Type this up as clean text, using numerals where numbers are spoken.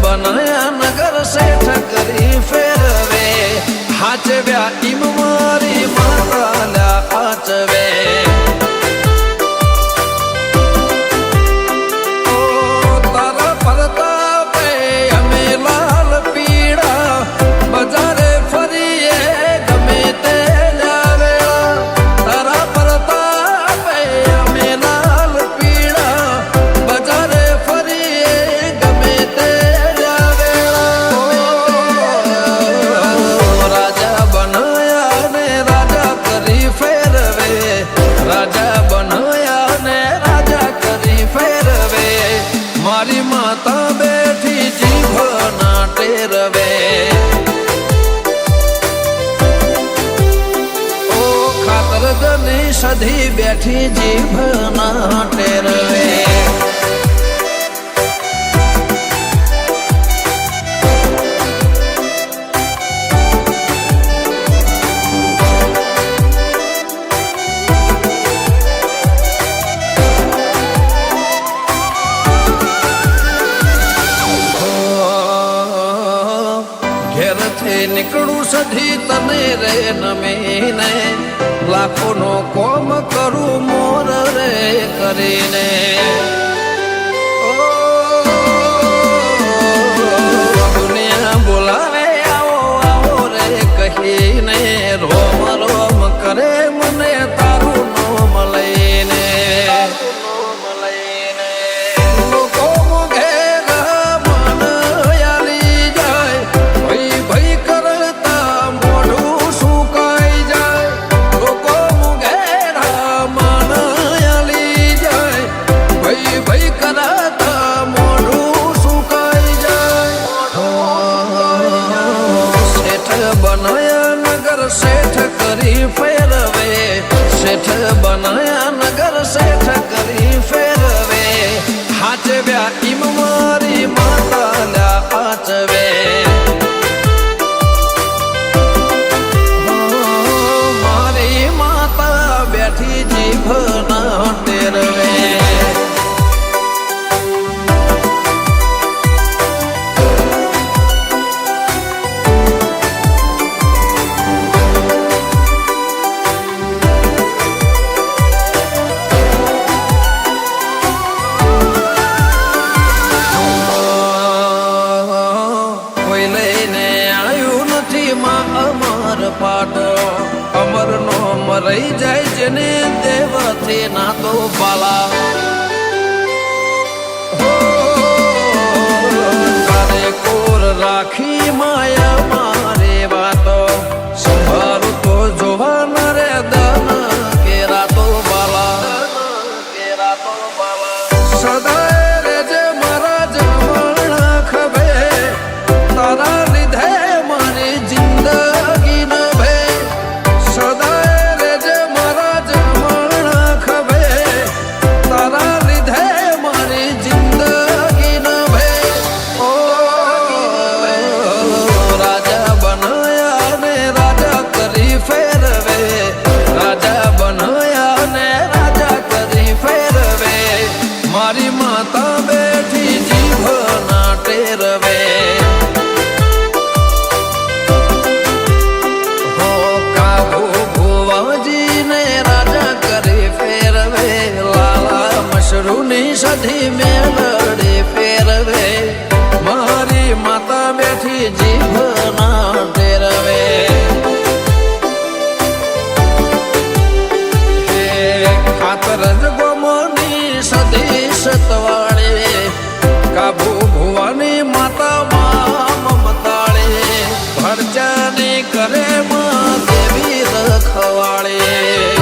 बनाया नगर सेठ करी फेरवे हाचव्या इम मारी माताला आचवे ओ तारा परतापे अमे लाल पीड़ा बजारे फरिए गमे ते जावेला तारा परतापे अमे लाल पीड़ा बजारे फरिए गमे ते राजा बनाया ने राजा करी फेरवे मारी माता बैठी जीभ ना टेरवे ओ खातर गनी सधी बैठी जीभ ना टेरवे निकलू सधी तने रे नमीने लाखों नो कोम करू मोर रे करीने ओ दुनिया बुलावे आओ आओ रे कहीने रोम रोम करे मने तारू नोम लईने सेठ करी फेरवे सेठ बनाया नगर सेठ करी फेरवे हाचव्या इम मारी माताला आचवे मारी माता बैठी जीभ ना टेरवे पाटो अमर नो मरई जाय जने देव थे ना तो बाला तारे कोर राखी माया मारे बातो संभारू तो जोवान रे दन के रातो बाला सदा रे जे मारा जमण खबे तारा निधे मारी जिंदगी मारी माता बैठी जीभ ना टेरवे हो काबू भुवाजी ने राजा करे फेरवे लाला मशरूनी सधी में लड़े फेरवे मारी माता મારી જીભના ટેરવે હે ખાતર જ ગોમની સદી સતવાળે કાબુ ભુવાની માતા માં મમતાળે ભરજાની કરે માં દેવી રખવાળે